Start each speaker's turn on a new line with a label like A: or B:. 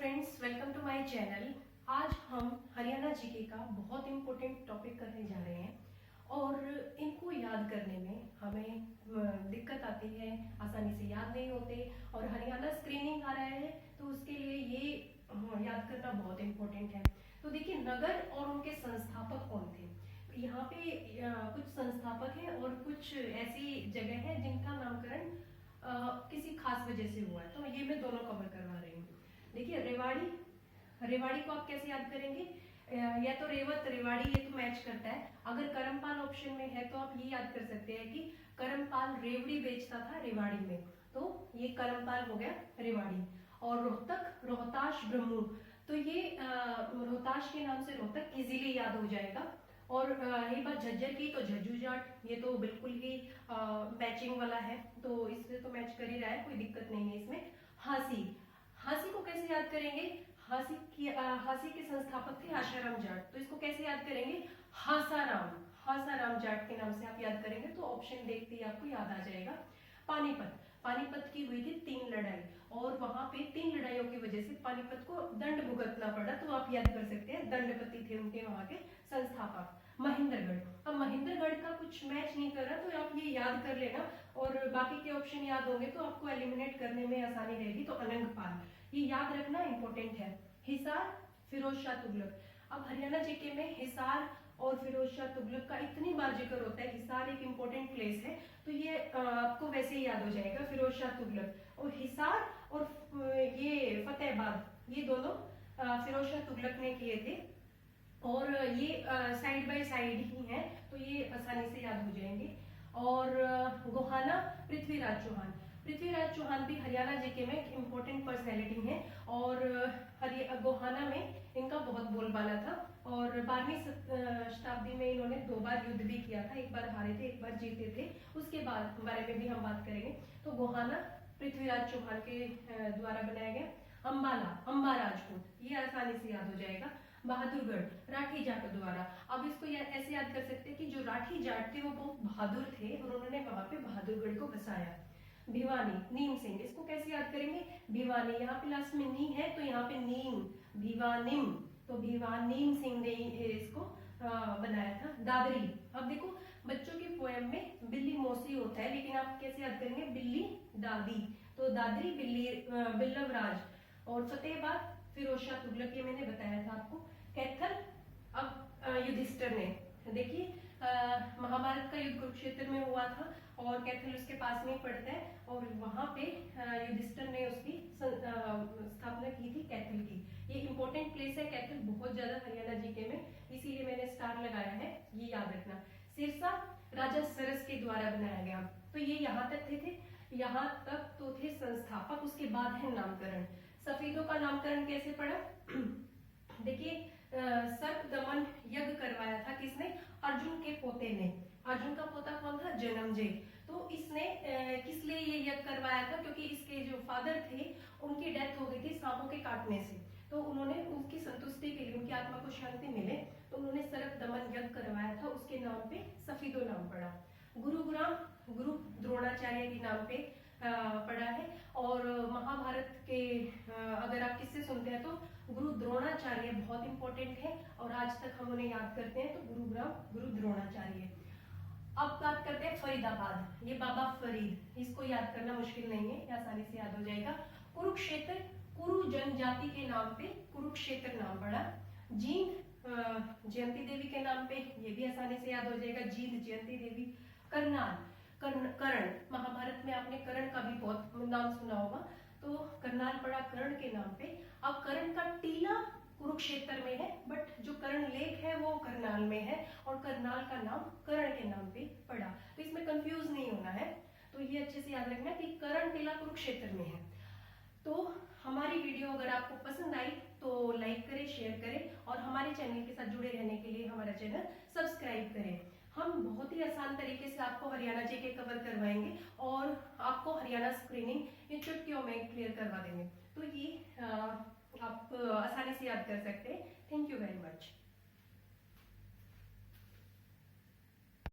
A: Friends, welcome to my channel. आज हम Haryana GK का बहुत इंपॉर्टेंट टॉपिक करने जा रहे हैं और इनको याद करने में हमें दिक्कत आती है, आसानी से याद नहीं होते। और हरियाणा स्क्रीनिंग आ रहा है तो उसके लिए ये याद करना बहुत इंपॉर्टेंट है। तो देखिए, नगर और उनके संस्थापक कौन थे। यहाँ पे कुछ संस्थापक हैं और कुछ ऐसी जगह है जिनका नामकरण किसी खास वजह से हुआ है। तो ये मैं दोनों कवर करवा रही हूँ। देखिए, रेवाड़ी, रेवाड़ी को आप कैसे याद करेंगे? या तो रेवत रेवाड़ी, ये तो मैच करता है। अगर करमपाल ऑप्शन में है तो आप ये याद कर सकते हैं कि करमपाल रेवड़ी बेचता था रेवाड़ी में, तो ये करमपाल हो गया रेवाड़ी। और रोहतक, रोहताश ब्रह्मू, तो ये रोहताश के नाम से रोहतक इजीली याद हो जाएगा। और रही बात झज्जर की, तो झज्जू जाट, ये तो बिल्कुल ही मैचिंग वाला है, तो इससे तो मैच कर ही रहा है, कोई दिक्कत नहीं है इसमें। हांसी, हांसी को कैसे याद करेंगे? हांसी के संस्थापक थे आशाराम जाट, तो इसको कैसे याद करेंगे? हासाराम, हासाराम जाट के नाम से आप याद करेंगे तो ऑप्शन देखते ही आपको याद आ जाएगा। पानीपत, पानीपत की हुई थी 3 लड़ाई और वहां पे 3 लड़ाइयों की वजह से पानीपत को दंड भुगतना पड़ा, तो आप याद कर सकते हैं दंडपति थे उनके वहां के संस्थापक। महेंद्रगढ़, अब महेंद्रगढ़ का कुछ मैच नहीं कर रहा तो आप ये याद कर लेना और बाकी के ऑप्शन याद होंगे तो आपको एलिमिनेट करने में आसानी रहेगी। तो अनंगपाल, ये याद रखना इंपॉर्टेंट है। हिसार, फिरोज शाह तुगलक। अब हरियाणा जीके में हिसार और फिरोज शाह तुगलक का इतनी बार जिक्र होता है, हिसार एक इंपॉर्टेंट प्लेस है, तो ये आपको वैसे ही याद हो जाएगा, फिरोज शाह तुगलक। और हिसार और ये फतेहाबाद, ये दोनों फिरोज शाह तुगलक ने किए थे और ये साइड बाय साइड ही हैं, तो ये आसानी से याद हो जाएंगे। और गोहाना, पृथ्वीराज चौहान, पृथ्वीराज चौहान भी हरियाणा जीके में एक इम्पोर्टेंट पर्सनैलिटी है और गोहाना में इनका बहुत बोलबाला था और 12वीं शताब्दी में इन्होंने 2 बार युद्ध भी किया था, एक बार हारे थे, एक बार जीते थे, उसके बारे में भी हम बात करेंगे। तो गोहाना पृथ्वीराज चौहान के द्वारा बनाया गया। अंबाला, अंबा राजपूत, ये आसानी से याद हो जाएगा। बहादुरगढ़, राठी जाट द्वारा। अब इसको ऐसे याद कर सकते हैं कि जो राठी जाट थे वो बहुत बहादुर थे और उन्होंने वहां पे बहादुरगढ़ को बसाया। भिवानी, नीम सिंह, इसको कैसे याद करेंगे? भिवानी, यहाँ पे लास्ट में नी है तो यहाँ पे नीम, भिवानिम, तो भिवानीम सिंह ने इसको बनाया था। दादरी, अब देखो बच्चों की पोएम में बिल्ली मौसी होता है, लेकिन आप कैसे याद करेंगे? बिल्ली दादी, तो दादरी बिल्ली बिल्लवराज। और फतेहाबाद, फिरोज शाह तुगलक, ये मैंने बताया था आपको। कैथल, अब युधिष्ठिर ने, देखिए महाभारत का युद्ध कुरुक्षेत्र में हुआ था और कैथल उसके पास में ही पड़ता है और वहां पे युधिष्ठिर ने उसकी स्थापना की थी, कैथल की। ये इंपॉर्टेंट प्लेस है कैथल, बहुत ज्यादा हरियाणा जीके में, इसीलिए मैंने स्टार लगाया है, ये याद रखना। सिरसा, राजा सरस के द्वारा बनाया गया, तो ये यहाँ तक थे, यहाँ तक तो थे संस्थापक, उसके बाद है नामकरण। सफेदों का नामकरण कैसे पड़ा? देखिए, सर्प दमन यज्ञ करवाया था किसने? अर्जुन के पोते ने। अर्जुन का पोता कौन था? जन्मजय। तो इसने किस लिए ये यज्ञ करवाया था? क्योंकि इसके जो फादर थे उनकी डेथ हो गई थी सांपों के काटने से, तो उन्होंने उनकी संतुष्टि के लिए, उनकी आत्मा को शांति मिले, तो उन्होंने सर्प दमन यज्ञ करवाया था, उसके नाम पे सफेदो नाम पड़ा। गुरुग्राम, गुरु द्रोणाचार्य के नाम पे पड़ा है। और महाभारत के अगर आप किससे सुनते हैं तो गुरु द्रोणाचार्य बहुत इंपॉर्टेंट है और आज तक हम उन्हें याद करते हैं, तो गुरुग्राम गुरु द्रोणाचार्य। अब बात करते हैं फरीदाबाद, ये बाबा फरीद, इसको याद करना मुश्किल नहीं है, आसानी से याद हो जाएगा। कुरुक्षेत्र, कुरु जनजाति के नाम पे कुरुक्षेत्र नाम पड़ा। जींद, जयंती देवी के नाम पे, ये भी आसानी से याद हो जाएगा, जींद जयंती देवी। करनाल, कर्ण, महाभारत में आपने कर्ण का भी बहुत नाम सुना होगा, तो करनाल पड़ा कर्ण के नाम पे। अब कर्ण का टीला कुरुक्षेत्र में है, बट जो कर्ण लेक है वो करनाल में है और करनाल का नाम कर्ण के नाम पे पड़ा, तो इसमें कंफ्यूज नहीं होना है, तो ये अच्छे से याद रखना कि कर्ण टीला कुरुक्षेत्र में है। तो हमारी वीडियो अगर आपको पसंद आई तो लाइक करें, शेयर करें और हमारे चैनल के साथ जुड़े रहने के लिए हमारा चैनल सब्सक्राइब करें। हम बहुत ही आसान तरीके से आपको हरियाणा जीके कवर करवाएंगे और आपको हरियाणा स्क्रीनिंग इन चुटकियों में क्लियर करवा देंगे, तो ये आप आसानी से याद कर सकते हैं। Thank you very much.